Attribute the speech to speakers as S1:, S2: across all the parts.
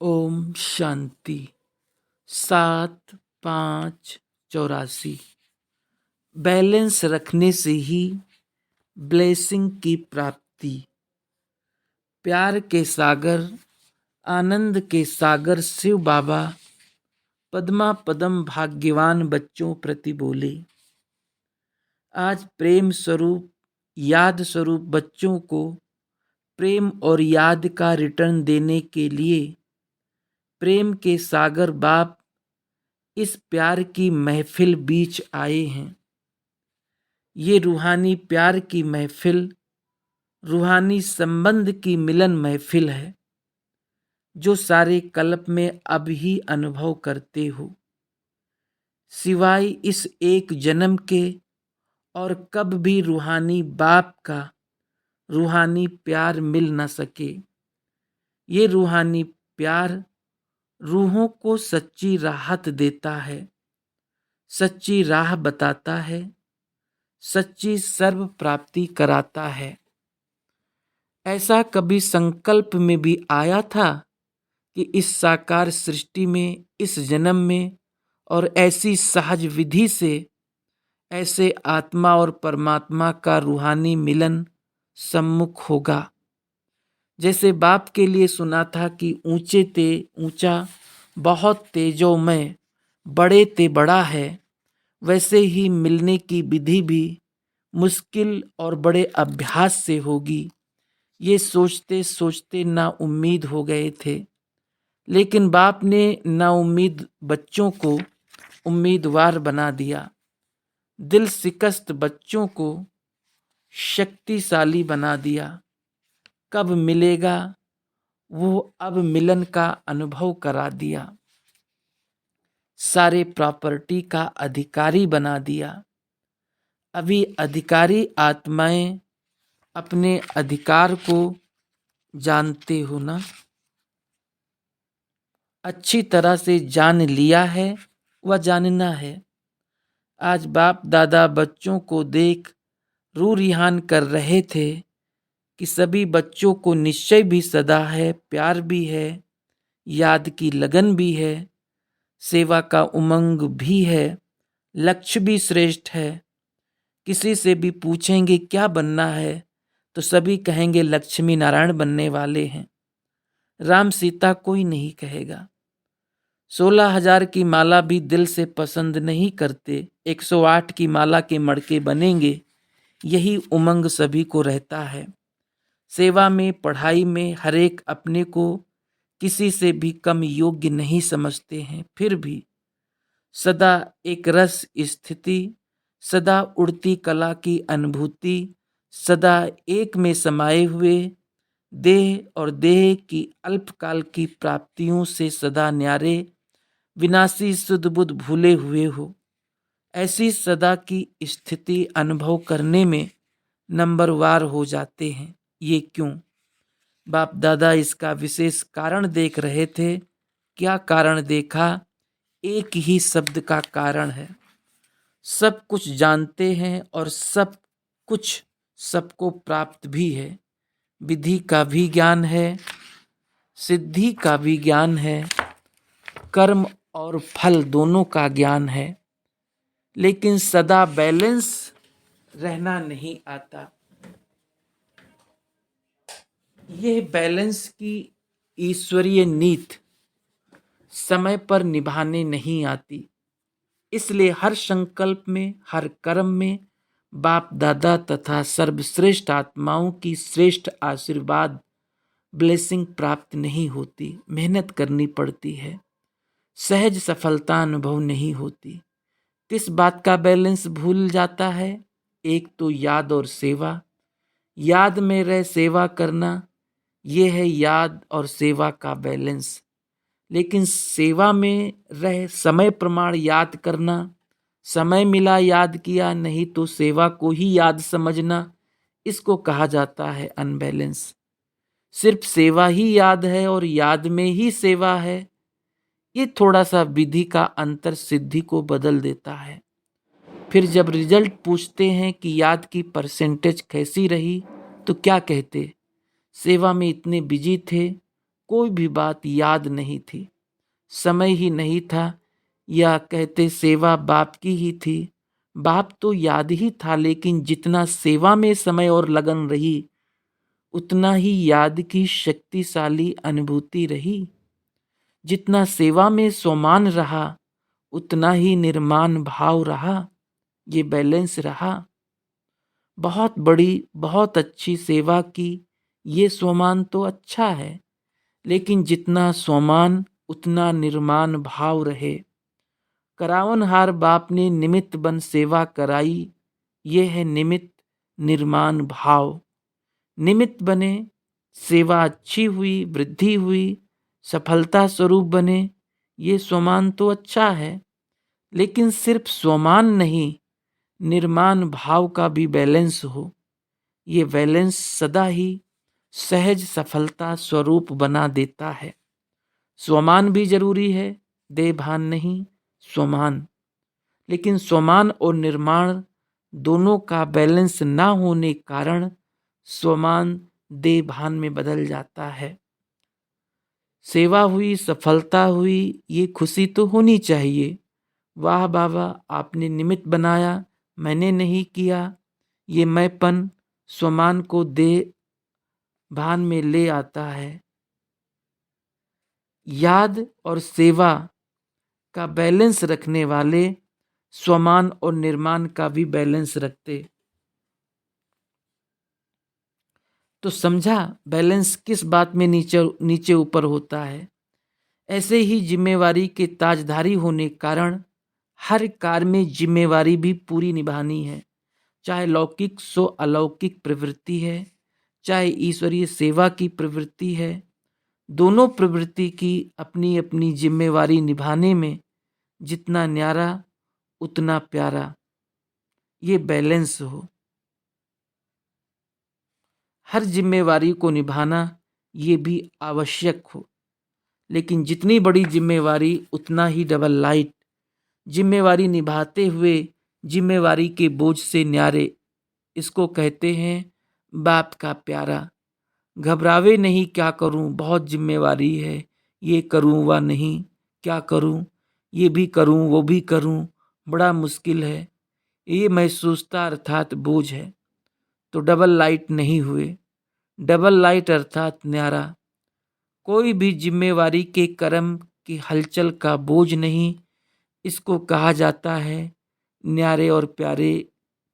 S1: Om Shanti. 7/5/84। Balance रखने से ही blessing की प्राप्ति। प्यार के सागर, आनंद के सागर शिव बाबा पद्मा पदम भाग्यवान बच्चों प्रति बोले। आज प्रेम स्वरूप, याद स्वरूप बच्चों को प्रेम और याद का रिटर्न देने के लिए प्रेम के सागर बाप इस प्यार की महफिल बीच आए हैं। ये रूहानी प्यार की महफिल, रूहानी संबंध की मिलन महफिल है, जो सारे कल्प में अब ही अनुभव करते हो, सिवाय इस एक जन्म के और कब भी रूहानी बाप का रूहानी प्यार मिल न सके। ये रूहानी प्यार रूहों को सच्ची राहत देता है, सच्ची राह बताता है, सच्ची सर्व प्राप्ति कराता है। ऐसा कभी संकल्प में भी आया था कि इस साकार सृष्टि में, इस जन्म में और ऐसी सहज विधि से ऐसे आत्मा और परमात्मा का रूहानी मिलन सम्मुख होगा। जैसे बाप के लिए सुना था कि ऊंचे ते ऊंचा, बहुत तेजोमय, बड़े ते बड़ा है, वैसे ही मिलने की विधि भी मुश्किल और बड़े अभ्यास से होगी। ये सोचते सोचते ना उम्मीद हो गए थे, लेकिन बाप ने ना उम्मीद बच्चों को उम्मीदवार बना दिया। दिल शिकस्त बच्चों को शक्तिशाली बना दिया। कब मिलेगा वो अब मिलन का अनुभव करा दिया। सारे प्रॉपर्टी का अधिकारी बना दिया। अभी अधिकारी आत्माएं अपने अधिकार को जानते हो ना, अच्छी तरह से जान लिया है व जानना है। आज बाप दादा बच्चों को देख रूह रिहान कर रहे थे कि सभी बच्चों को निश्चय भी सदा है, प्यार भी है, याद की लगन भी है, सेवा का उमंग भी है, लक्ष्य भी श्रेष्ठ है। किसी से भी पूछेंगे क्या बनना है तो सभी कहेंगे लक्ष्मी नारायण बनने वाले हैं। राम सीता कोई नहीं कहेगा। 16,000 की माला भी दिल से पसंद नहीं करते, 108 की माला के मड़के बनेंगे, यही उमंग सभी को रहता है। सेवा में, पढ़ाई में हर एक अपने को किसी से भी कम योग्य नहीं समझते हैं। फिर भी सदा एक रस स्थिति, सदा उड़ती कला की अनुभूति, सदा एक में समाये हुए देह और देह की अल्पकाल की प्राप्तियों से सदा न्यारे, विनाशी शुद्ध बुद्ध भूले हुए हो, ऐसी सदा की स्थिति अनुभव करने में नंबरवार हो जाते हैं। ये क्यों? बाप दादा इसका विशेष कारण देख रहे थे। क्या कारण देखा? एक ही शब्द का कारण है। सब कुछ जानते हैं और सब कुछ सबको प्राप्त भी है। विधि का भी ज्ञान है, सिद्धि का भी ज्ञान है, कर्म और फल दोनों का ज्ञान है, लेकिन सदा बैलेंस रहना नहीं आता। यह बैलेंस की ईश्वरीय नीति समय पर निभाने नहीं आती। इसलिए हर संकल्प में, हर कर्म में बाप दादा तथा सर्वश्रेष्ठ आत्माओं की श्रेष्ठ आशीर्वाद ब्लेसिंग प्राप्त नहीं होती। मेहनत करनी पड़ती है, सहज सफलता अनुभव नहीं होती। किस बात का बैलेंस भूल जाता है? एक तो याद और सेवा। याद में रह सेवा करना, यह है याद और सेवा का बैलेंस। लेकिन सेवा में रह समय प्रमाण याद करना, समय मिला याद किया, नहीं तो सेवा को ही याद समझना, इसको कहा जाता है अनबैलेंस। सिर्फ सेवा ही याद है और याद में ही सेवा है, ये थोड़ा सा विधि का अंतर सिद्धि को बदल देता है। फिर जब रिजल्ट पूछते हैं कि याद की परसेंटेज कैसी रही, तो क्या कहते? सेवा में इतने बिजी थे, कोई भी बात याद नहीं थी, समय ही नहीं था, या कहते सेवा बाप की ही थी। बाप तो याद ही था, लेकिन जितना सेवा में समय और लगन रही, उतना ही याद की शक्तिशाली अनुभूति रही। जितना सेवा में स्वमान रहा, उतना ही निर्माण भाव रहा। ये बैलेंस रहा। बहुत बड़ी, बहुत अच्छी सेवा की, ये स्वमान तो अच्छा है, लेकिन जितना स्वमान उतना निर्माण भाव रहे। करावनहार बाप ने निमित्त बन सेवा कराई, ये है निमित्त निर्माण भाव। निमित्त बने, सेवा अच्छी हुई, वृद्धि हुई, सफलता स्वरूप बने, ये स्वमान तो अच्छा है, लेकिन सिर्फ स्वमान नहीं, निर्माण भाव का भी बैलेंस हो। ये बैलेंस सदा ही सहज सफलता स्वरूप बना देता है। स्वमान भी जरूरी है, देह भान नहीं, स्वमान। लेकिन स्वमान और निर्माण दोनों का बैलेंस ना होने कारण स्वमान देह भान में बदल जाता है। सेवा हुई, सफलता हुई, ये खुशी तो होनी चाहिए। वाह बाबा, आपने निमित्त बनाया, मैंने नहीं किया, ये मैंपन स्वमान को देह भान में ले आता है। याद और सेवा का बैलेंस रखने वाले स्वमान और निर्माण का भी बैलेंस रखते। तो समझा बैलेंस किस बात में नीचे नीचे ऊपर होता है। ऐसे ही जिम्मेवारी के ताजधारी होने कारण हर कार्य में जिम्मेवारी भी पूरी निभानी है। चाहे लौकिक सो अलौकिक प्रवृत्ति है, चाहे ईश्वरीय सेवा की प्रवृत्ति है, दोनों प्रवृत्ति की अपनी अपनी जिम्मेवारी निभाने में जितना न्यारा उतना प्यारा, ये बैलेंस हो। हर जिम्मेवारी को निभाना ये भी आवश्यक हो, लेकिन जितनी बड़ी जिम्मेवारी उतना ही डबल लाइट। जिम्मेवारी निभाते हुए जिम्मेवारी के बोझ से न्यारे, इसको कहते हैं बाप का प्यारा। घबरावे नहीं, क्या करूं, बहुत जिम्मेवारी है, ये करूं व नहीं, क्या करूं, ये भी करूं वो भी करूं, बड़ा मुश्किल है, ये महसूसता अर्थात बोझ है। तो डबल लाइट नहीं हुए। डबल लाइट अर्थात न्यारा। कोई भी जिम्मेवारी के कर्म की हलचल का बोझ नहीं, इसको कहा जाता है न्यारे और प्यारे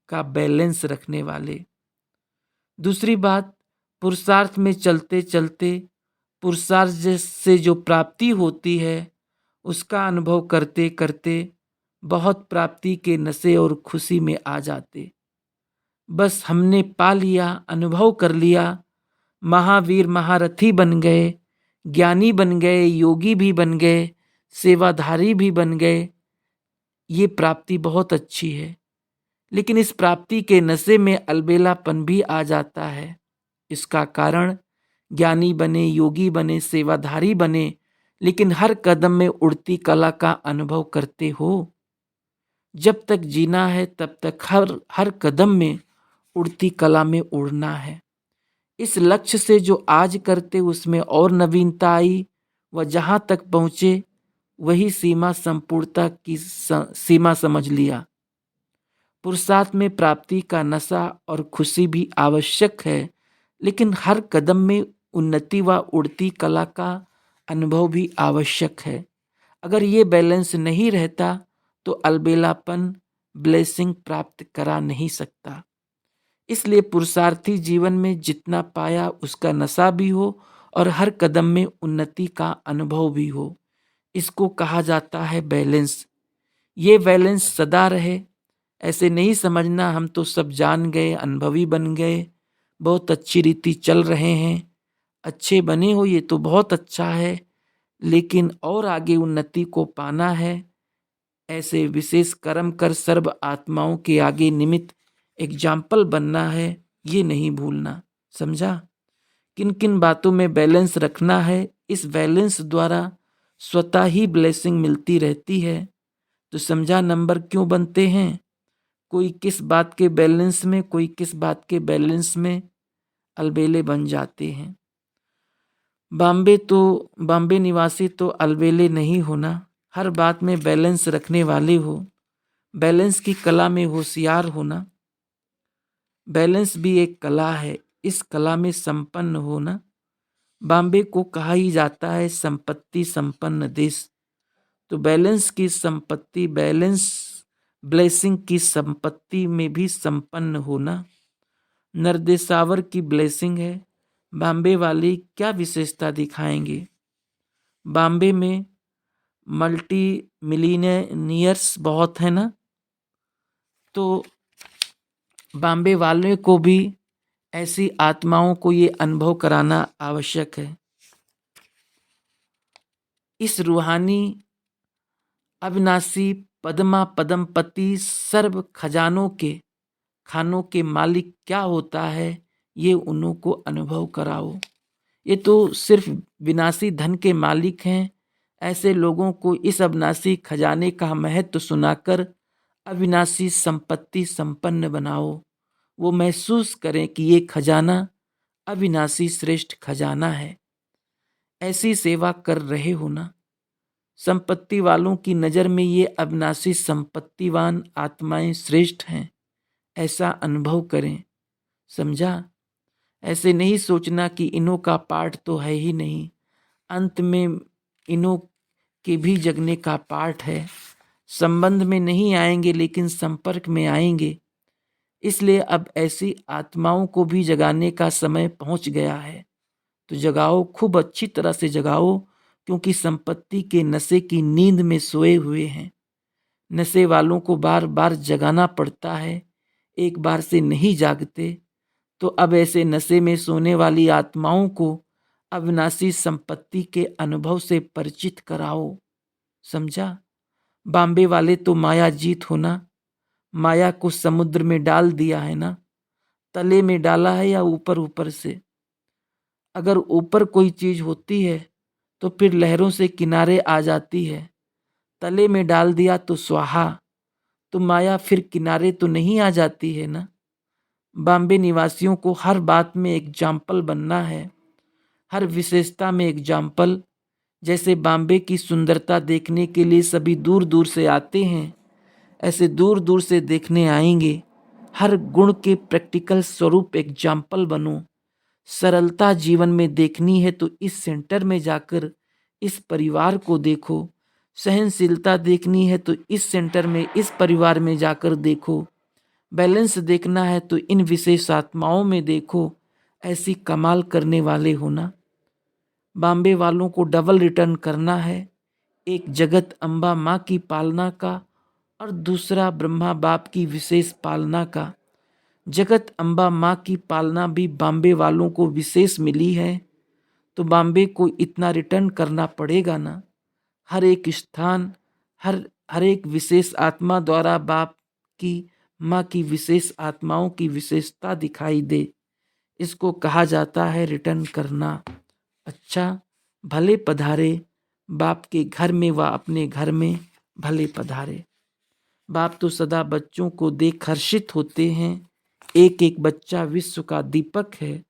S1: का बैलेंस रखने वाले। दूसरी बात, पुरुषार्थ में चलते चलते पुरुषार्थ से जो प्राप्ति होती है, उसका अनुभव करते करते बहुत प्राप्ति के नशे और खुशी में आ जाते। बस हमने पा लिया, अनुभव कर लिया, महावीर महारथी बन गए, ज्ञानी बन गए, योगी भी बन गए, सेवाधारी भी बन गए, ये प्राप्ति बहुत अच्छी है। लेकिन इस प्राप्ति के नशे में अलबेलापन भी आ जाता है। इसका कारण ज्ञानी बने, योगी बने, सेवाधारी बने, लेकिन हर कदम में उड़ती कला का अनुभव करते हो। जब तक जीना है तब तक हर कदम में उड़ती कला में उड़ना है। इस लक्ष्य से जो आज करते उसमें और नवीनता आई, वह जहां तक पहुंचे वही सीमा संपूर्णता की सीमा समझ लिया। पुरुषार्थ में प्राप्ति का नशा और खुशी भी आवश्यक है, लेकिन हर कदम में उन्नति व उड़ती कला का अनुभव भी आवश्यक है। अगर ये बैलेंस नहीं रहता तो अलबेलापन ब्लेसिंग प्राप्त करा नहीं सकता। इसलिए पुरुषार्थी जीवन में जितना पाया उसका नशा भी हो और हर कदम में उन्नति का अनुभव भी हो। इसको कहा जाता है बैलेंस। ये बैलेंस सदा रहे। ऐसे नहीं समझना हम तो सब जान गए, अनुभवी बन गए, बहुत अच्छी रीति चल रहे हैं, अच्छे बने हो, ये तो बहुत अच्छा है, लेकिन और आगे उन्नति को पाना है। ऐसे विशेष कर्म कर सर्व आत्माओं के आगे निमित्त एग्जाम्पल बनना है, ये नहीं भूलना। समझा? किन किन बातों में बैलेंस रखना है, इस बैलेंस द्वारा स्वतः ही ब्लेसिंग मिलती रहती है। तो समझा नंबर क्यों बनते हैं? कोई किस बात के बैलेंस में, कोई किस बात के बैलेंस में अलबेले बन जाते हैं। बॉम्बे निवासी तो अलबेले नहीं होना, हर बात में बैलेंस रखने वाले हो, बैलेंस की कला में होशियार होना। बैलेंस भी एक कला है, इस कला में संपन्न होना। बॉम्बे को कहा ही जाता है संपत्ति संपन्न देश। तो बैलेंस की संपत्ति, बैलेंस ब्लेसिंग की संपत्ति में भी संपन्न होना नरदेसावर की ब्लेसिंग है। बॉम्बे वाले क्या विशेषता दिखाएंगे? बॉम्बे में मल्टी मिलीनियर्स बहुत है ना, तो बॉम्बे वाले को भी ऐसी आत्माओं को ये अनुभव कराना आवश्यक है। इस रूहानी अविनाशी पद्मा पदमपति सर्व खजानों के खानों के मालिक क्या होता है, ये उन्हों को अनुभव कराओ। ये तो सिर्फ विनाशी धन के मालिक हैं। ऐसे लोगों को इस अविनाशी खजाने का महत्व सुनाकर अविनाशी संपत्ति संपन्न बनाओ। वो महसूस करें कि ये खजाना अविनाशी श्रेष्ठ खजाना है। ऐसी सेवा कर रहे हो ना। संपत्ति वालों की नज़र में ये अविनाशी संपत्तिवान आत्माएं श्रेष्ठ हैं, ऐसा अनुभव करें। समझा? ऐसे नहीं सोचना कि इन्हों का पाठ तो है ही नहीं, अंत में इन्हों के भी जगने का पाठ है। संबंध में नहीं आएंगे लेकिन संपर्क में आएंगे। इसलिए अब ऐसी आत्माओं को भी जगाने का समय पहुंच गया है। तो जगाओ, खूब अच्छी तरह से जगाओ, क्योंकि संपत्ति के नशे की नींद में सोए हुए हैं। नशे वालों को बार बार जगाना पड़ता है, एक बार से नहीं जागते। तो अब ऐसे नशे में सोने वाली आत्माओं को अविनाशी संपत्ति के अनुभव से परिचित कराओ। समझा? बॉम्बे वाले तो माया जीत होना। माया को समुद्र में डाल दिया है ना, तले में डाला है या ऊपर ऊपर से? अगर ऊपर कोई चीज होती है तो फिर लहरों से किनारे आ जाती है, तले में डाल दिया तो स्वाहा। तो माया फिर किनारे तो नहीं आ जाती है ना। बॉम्बे निवासियों को हर बात में एग्जाम्पल बनना है, हर विशेषता में एग्जाम्पल। जैसे बॉम्बे की सुंदरता देखने के लिए सभी दूर दूर से आते हैं, ऐसे दूर दूर से देखने आएंगे। हर गुण के प्रैक्टिकल स्वरूप एग्जाम्पल बनो। सरलता जीवन में देखनी है तो इस सेंटर में जाकर इस परिवार को देखो। सहनशीलता देखनी है तो इस सेंटर में, इस परिवार में जाकर देखो। बैलेंस देखना है तो इन विशेष आत्माओं में देखो। ऐसी कमाल करने वाले होना। बॉम्बे वालों को डबल रिटर्न करना है, एक जगत अम्बा माँ की पालना का और दूसरा ब्रह्मा बाप की विशेष पालना का। जगत अम्बा माँ की पालना भी बॉम्बे वालों को विशेष मिली है, तो बॉम्बे को इतना रिटर्न करना पड़ेगा ना। हर एक स्थान, हर एक विशेष आत्मा द्वारा बाप की, माँ की विशेष आत्माओं की विशेषता दिखाई दे। इसको कहा जाता है रिटर्न करना। अच्छा, भले पधारे बाप के घर में व अपने घर में भले पधारे। बाप तो सदा बच्चों को देख हर्षित होते हैं। एक एक बच्चा विश्व का दीपक है,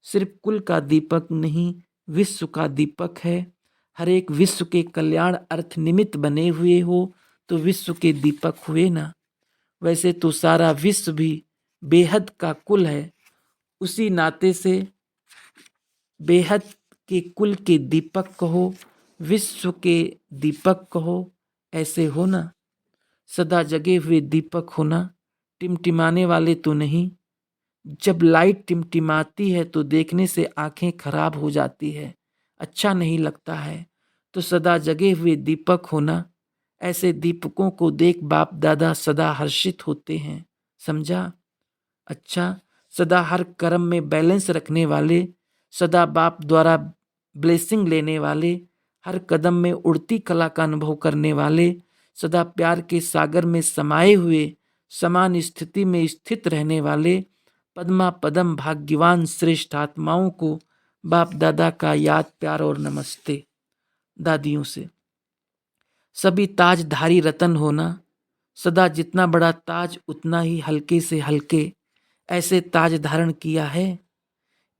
S1: सिर्फ कुल का दीपक नहीं, विश्व का दीपक है। हर एक विश्व के कल्याण अर्थ निमित्त बने हुए हो तो विश्व के दीपक हुए ना। वैसे तो सारा विश्व भी बेहद का कुल है, उसी नाते से बेहद के कुल के दीपक कहो, विश्व के दीपक कहो, ऐसे हो ना। सदा जगे हुए दीपक होना, टिमटिमाने वाले तो नहीं। जब लाइट टिमटिमाती है तो देखने से आंखें खराब हो जाती है, अच्छा नहीं लगता है। तो सदा जगे हुए दीपक होना, ऐसे दीपकों को देख बाप दादा सदा हर्षित होते हैं। समझा? अच्छा, सदा हर कर्म में बैलेंस रखने वाले, सदा बाप द्वारा ब्लेसिंग लेने वाले, हर कदम में उड़ती कला का अनुभव करने वाले, सदा प्यार के सागर में समाये हुए, समान स्थिति में स्थित रहने वाले पद्मा पदम भाग्यवान श्रेष्ठ आत्माओं को बाप दादा का याद, प्यार और नमस्ते। दादियों से सभी ताजधारी रतन होना, सदा जितना बड़ा ताज उतना ही हल्के से हल्के, ऐसे ताज धारण किया है।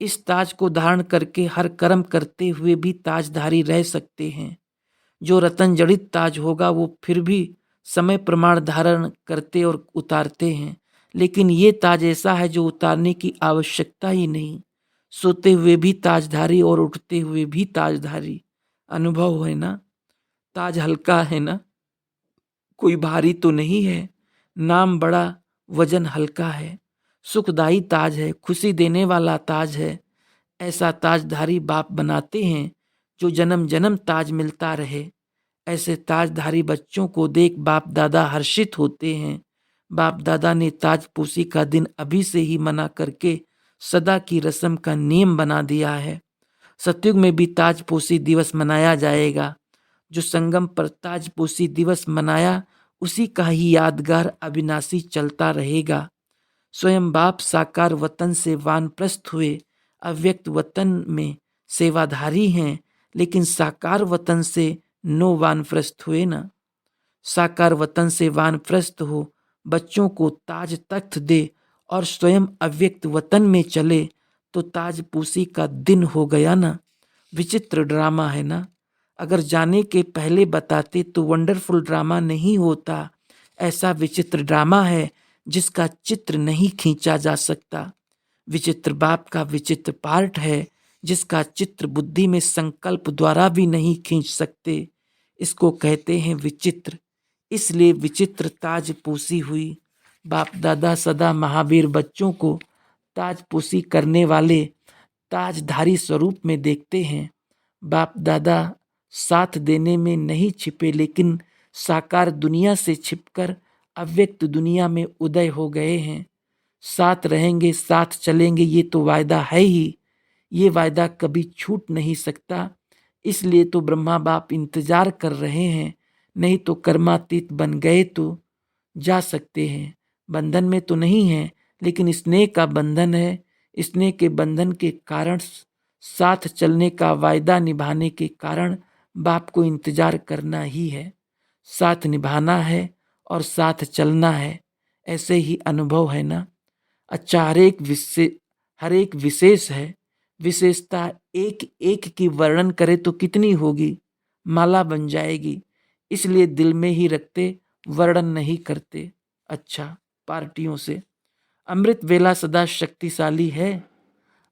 S1: इस ताज को धारण करके हर कर्म करते हुए भी ताजधारी रह सकते हैं। जो रतन जड़ित ताज होगा वो फिर भी समय प्रमाण धारण करते और उतारते हैं, लेकिन ये ताज ऐसा है जो उतारने की आवश्यकता ही नहीं। सोते हुए भी ताजधारी और उठते हुए भी ताजधारी। अनुभव है ना? ताज हल्का है ना, कोई भारी तो नहीं है। नाम बड़ा, वजन हल्का है। सुखदाई ताज है, खुशी देने वाला ताज है। ऐसा ताजधारी बाप बनाते हैं जो जन्म जन्म ताज मिलता रहे। ऐसे ताजधारी बच्चों को देख बाप दादा हर्षित होते हैं। बाप दादा ने ताजपोशी का दिन अभी से ही मना करके सदा की रस्म का नियम बना दिया है। सतयुग में भी ताजपोशी दिवस मनाया जाएगा। जो संगम पर ताजपोशी दिवस मनाया, उसी का ही यादगार अविनाशी चलता रहेगा। स्वयं बाप साकार वतन से वानप्रस्थ हुए, अव्यक्त वतन में सेवाधारी हैं, लेकिन साकार वतन से नो वानप्रस्थ हुए ना। साकार वतन से वानप्रस्थ हो, बच्चों को ताज तख्त दे और स्वयं अव्यक्त वतन में चले तो ताजपोशी का दिन हो गया ना। विचित्र ड्रामा है ना। अगर जाने के पहले बताते तो वंडरफुल ड्रामा नहीं होता। ऐसा विचित्र ड्रामा है जिसका चित्र नहीं खींचा जा सकता। विचित्र बाप का विचित्र पार्ट है जिसका चित्र बुद्धि में संकल्प द्वारा भी नहीं खींच सकते। इसको कहते हैं विचित्र। इसलिए विचित्र ताजपोशी हुई। बाप दादा सदा महावीर बच्चों को ताजपोशी करने वाले ताजधारी स्वरूप में देखते हैं। बाप दादा साथ देने में नहीं छिपे, लेकिन साकार दुनिया से छिपकर अव्यक्त दुनिया में उदय हो गए हैं। साथ रहेंगे, साथ चलेंगे, ये तो वायदा है ही। ये वायदा कभी छूट नहीं सकता। इसलिए तो ब्रह्मा बाप इंतजार कर रहे हैं। नहीं तो कर्मातीत बन गए तो जा सकते हैं। बंधन में तो नहीं है, लेकिन स्नेह का बंधन है। स्नेह के बंधन के कारण, साथ चलने का वायदा निभाने के कारण बाप को इंतजार करना ही है। साथ निभाना है और साथ चलना है। ऐसे ही अनुभव है ना। अच्छा, हर एक विशेष है। विशेषता एक एक की वर्णन करे तो कितनी होगी, माला बन जाएगी। इसलिए दिल में ही रखते, वर्णन नहीं करते। अच्छा, पार्टियों से अमृत वेला सदा शक्तिशाली है।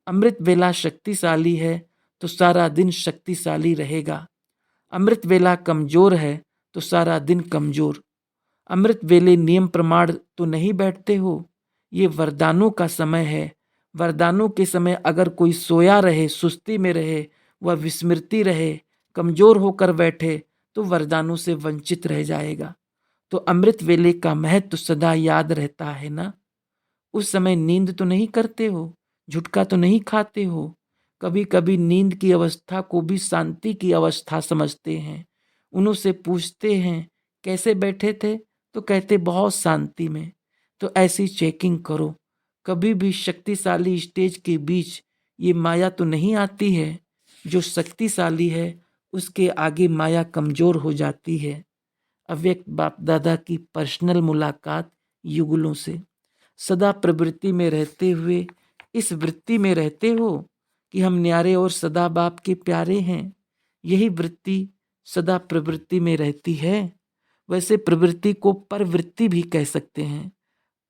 S1: अमृत वेला शक्तिशाली है तो सारा दिन शक्तिशाली रहेगा। अमृत वेला कमजोर है तो सारा दिन कमजोर। अमृत वेले नियम प्रमाण तो नहीं बैठते हो। ये वरदानों का समय है। वरदानों के समय अगर कोई सोया रहे, सुस्ती में रहे, वह विस्मृति रहे, कमजोर होकर बैठे तो वरदानों से वंचित रह जाएगा। तो अमृत वेले का महत्व सदा याद रहता है ना। उस समय नींद तो नहीं करते हो, झुटका तो नहीं खाते हो। कभी कभी नींद की अवस्था को भी शांति की अवस्था समझते हैं। उनसे पूछते हैं कैसे बैठे थे, तो कहते बहुत शांति में। तो ऐसी चेकिंग करो। कभी भी शक्तिशाली स्टेज के बीच ये माया तो नहीं आती है। जो शक्तिशाली है उसके आगे माया कमजोर हो जाती है। अव्यक्त बाप दादा की पर्सनल मुलाकात युगलों से। सदा प्रवृत्ति में रहते हुए इस वृत्ति में रहते हो कि हम न्यारे और सदा बाप के प्यारे हैं। यही वृत्ति सदा प्रवृत्ति में रहती है। वैसे प्रवृत्ति को परवृत्ति भी कह सकते हैं।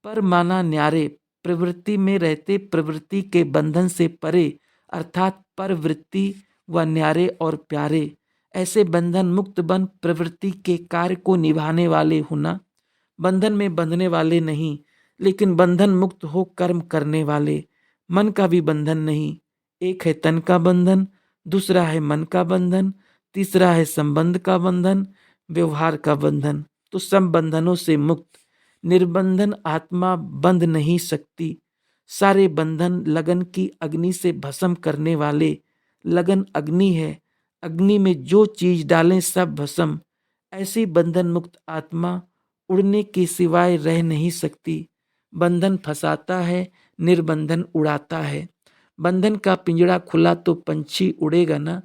S1: पर माना न्यारे, प्रवृत्ति में रहते प्रवृत्ति के बंधन से परे, अर्थात परवृत्ति व न्यारे और प्यारे। ऐसे बंधन मुक्त बन प्रवृत्ति के कार्य को निभाने वाले होना। बंधन में बंधने वाले नहीं, लेकिन बंधन मुक्त हो कर्म करने वाले। मन का भी बंधन नहीं। एक है तन का बंधन, दूसरा है मन का बंधन, तीसरा है संबंध का बंधन, व्यवहार का बंधन। तो सब बंधनों से मुक्त निर्बंधन आत्मा बंध नहीं सकती। सारे बंधन लगन की अग्नि से भस्म करने वाले। लगन अग्नि है, अग्नि में जो चीज डालें सब भस्म। ऐसी बंधन मुक्त आत्मा उड़ने के सिवाय रह नहीं सकती। बंधन फंसाता है, निर्बंधन उड़ाता है। बंधन का पिंजड़ा खुला तो पंछी उड़ेगा ना।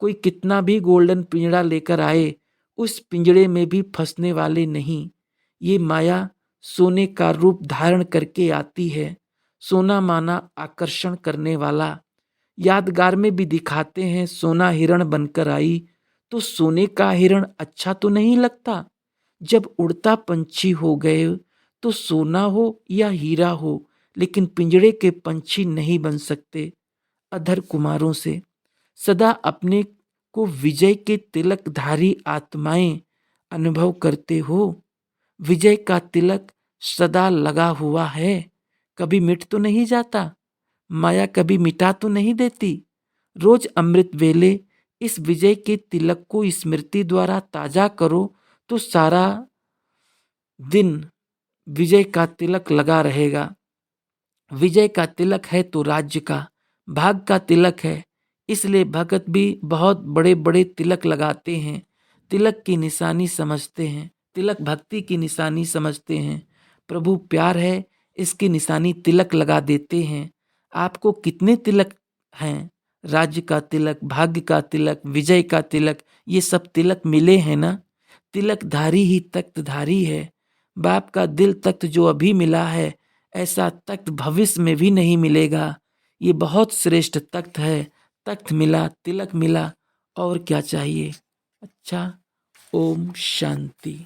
S1: कोई कितना भी गोल्डन पिंजड़ा लेकर आए, उस पिंजड़े में भी फंसने वाले नहीं। ये माया सोने का रूप धारण करके आती है। सोना माना आकर्षण करने वाला, यादगार में भी दिखाते हैं, सोना हिरण बनकर आई। तो सोने का हिरण अच्छा तो नहीं लगता। जब उड़ता पंछी हो गए तो सोना हो या हीरा हो, लेकिन पिंजड़े के पंछी नहीं बन सकते। अधर कुमारों से सदा अपने को विजय के तिलकधारी आत्माएं अनुभव करते हो। विजय का तिलक सदा लगा हुआ है, कभी मिट तो नहीं जाता। माया कभी मिटा तो नहीं देती। रोज अमृत वेले इस विजय के तिलक को स्मृति द्वारा ताजा करो, तो सारा दिन विजय का तिलक लगा रहेगा। विजय का तिलक है तो राज्य का, भाग का तिलक है। इसलिए भगत भी बहुत बड़े बड़े तिलक लगाते हैं, तिलक की निशानी समझते हैं, तिलक भक्ति की निशानी समझते हैं। प्रभु प्यार है, इसकी निशानी तिलक लगा देते हैं। आपको कितने तिलक हैं? राज्य का तिलक, भाग्य का तिलक, विजय का तिलक, ये सब तिलक मिले हैं ना। तिलकधारी ही तख्तधारी है। बाप का दिल तख्त जो अभी मिला है, ऐसा तख्त भविष्य में भी नहीं मिलेगा। ये बहुत श्रेष्ठ तख्त है। तख्त मिला, तिलक मिला, और क्या चाहिए। अच्छा, ओम शांति।